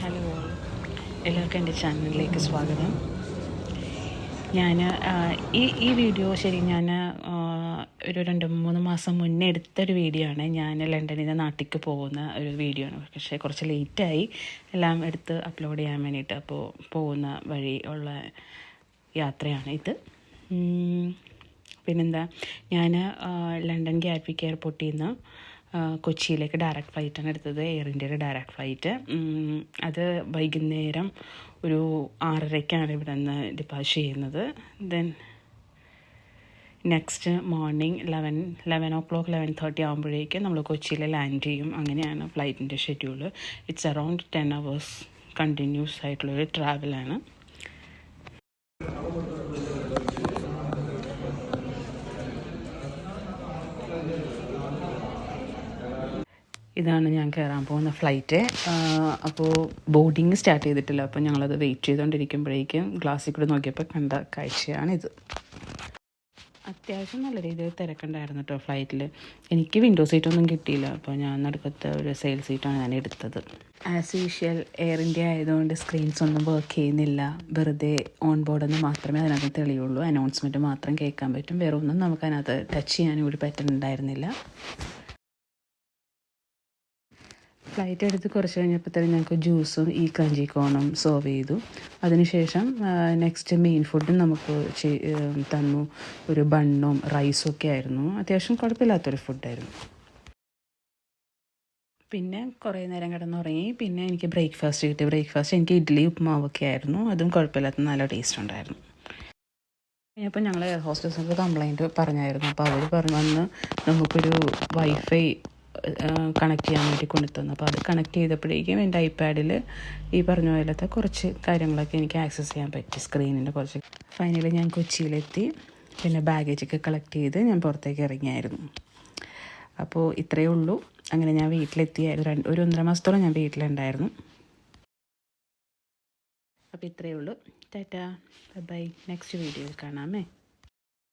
Hello, എല്ലാവർക്കും എൻ്റെ ചാനലിലേക്ക് സ്വാഗതം. ഞാൻ ഈ വീഡിയോ ഞാൻ ഒരു 2-3 മാസം മുന്നേ എടുത്തൊരു വീഡിയോ ആണ്. ഞാൻ ലണ്ടനിൽ നിന്ന് നാട്ടിലേക്ക് പോകുന്ന ഒരു വീഡിയോ ആണ്. പക്ഷേ കുറച്ച് ലേറ്റായി എല്ലാം എടുത്ത് അപ്ലോഡ് ചെയ്യാൻ വേണ്ടിയിട്ട്. അപ്പോൾ പോകുന്ന വഴി ഉള്ള യാത്രയാണ് ഇത്. പിന്നെന്താ, ഞാൻ ലണ്ടൻ ഗ്യാറ്റ്വിക്ക് എയർപോർട്ടിൽ നിന്ന് കൊച്ചിയിലേക്ക് ഡയറക്റ്റ് ഫ്ലൈറ്റാണ് എടുത്തത്, എയർ ഇന്ത്യയുടെ ഡയറക്റ്റ് ഫ്ലൈറ്റ്. അത് വൈകുന്നേരം ഒരു 6:30ക്കാണ് ഇവിടെ നിന്ന് ഡിപ്പാർച്ചർ ചെയ്യുന്നത്. ദെൻ നെക്സ്റ്റ് മോർണിംഗ് 11:30 ആകുമ്പോഴേക്കും നമ്മൾ കൊച്ചിയിൽ ലാൻഡ് ചെയ്യും. അങ്ങനെയാണ് ഫ്ലൈറ്റിൻ്റെ schedule. It's around 10 hours continuous ആയിട്ടുള്ളൊരു ട്രാവലാണ്. ഇതാണ് ഞാൻ കയറാൻ പോകുന്ന ഫ്ലൈറ്റ്. അപ്പോൾ ബോർഡിങ് സ്റ്റാർട്ട് ചെയ്തിട്ടില്ല. അപ്പോൾ ഞങ്ങളത് വെയിറ്റ് ചെയ്തുകൊണ്ടിരിക്കുമ്പോഴേക്കും ഗ്ലാസ്സിൽ കൂടെ നോക്കിയപ്പോൾ കണ്ട കാഴ്ചയാണിത്. അത്യാവശ്യം നല്ല രീതിയിൽ തിരക്കുണ്ടായിരുന്നു കേട്ടോ ഫ്ലൈറ്റിൽ. എനിക്ക് വിൻഡോ സീറ്റൊന്നും കിട്ടിയില്ല. അപ്പോൾ ഞാൻ നടുക്കത്തെ ഒരു സെയിൽ സീറ്റാണ് ഞാൻ എടുത്തത്. ആസ് യൂഷ്വൽ എയർ ഇന്ത്യ ആയതുകൊണ്ട് സ്ക്രീൻസ് ഒന്നും വർക്ക് ചെയ്യുന്നില്ല. വെറുതെ ഓൺ ബോർഡെന്ന് മാത്രമേ അതിനകത്ത് തെളിയുള്ളൂ. അനൗൺസ്മെൻറ്റ് മാത്രം കേൾക്കാൻ പറ്റും. വേറെ ഒന്നും നമുക്കതിനകത്ത് ടച്ച് ചെയ്യാനും കൂടി പറ്റുന്നുണ്ടായിരുന്നില്ല. ഫ്ലൈറ്റ് എടുത്ത് കുറച്ച് കഴിഞ്ഞപ്പോഴത്തേനും ഞങ്ങൾക്ക് ജ്യൂസും ഈ ക്രഞ്ചി കോണും സെർവ് ചെയ്തു. അതിനുശേഷം നെക്സ്റ്റ് മെയിൻ ഫുഡും നമുക്ക് തന്നു. ഒരു ബണ്ണും റൈസും ഒക്കെ ആയിരുന്നു. അത്യാവശ്യം കുഴപ്പമില്ലാത്തൊരു ഫുഡായിരുന്നു. പിന്നെ കുറേ നേരം കിടന്നുറങ്ങി. പിന്നെ എനിക്ക് ബ്രേക്ക്ഫാസ്റ്റ് കിട്ടി. ബ്രേക്ക്ഫാസ്റ്റ് എനിക്ക് ഇഡ്ഡലി ഉപ്പുമാവൊക്കെ ആയിരുന്നു. അതും കുഴപ്പമില്ലാത്ത നല്ല ടേസ്റ്റ് ഉണ്ടായിരുന്നു. അപ്പോൾ ഞങ്ങൾ എയർ ഹോസ്റ്റേഴ്സിനോട് കംപ്ലയിൻറ്റ് പറഞ്ഞായിരുന്നു. അപ്പോൾ അവർ വന്ന് നമുക്കൊരു വൈഫൈ കണക്ട് ചെയ്യാൻ വേണ്ടി കൊണ്ടുതന്നു. അപ്പോൾ അത് കണക്ട് ചെയ്തപ്പോഴേക്കും എൻ്റെ ഐപാഡിൽ ഈ പറഞ്ഞ പോലത്തെ കുറച്ച് കാര്യങ്ങളൊക്കെ എനിക്ക് ആക്സസ് ചെയ്യാൻ പറ്റി. സ്ക്രീനിൻ്റെ കുറച്ച്. ഫൈനലി ഞാൻ കൊച്ചിയിലെത്തി. പിന്നെ ബാഗേജൊക്കെ കളക്ട് ചെയ്ത് ഞാൻ പുറത്തേക്ക് ഇറങ്ങിയായിരുന്നു. അപ്പോൾ ഇത്രയേ ഉള്ളൂ. അങ്ങനെ ഞാൻ വീട്ടിലെത്തിയായിരുന്നു. ഒരു 1.5 മാസത്തോളം ഞാൻ വീട്ടിലുണ്ടായിരുന്നു. അപ്പോൾ ഇത്രയേ ഉള്ളൂ. ടാറ്റാ, ബൈ. നെക്സ്റ്റ് വീഡിയോയിൽ കാണാമേ.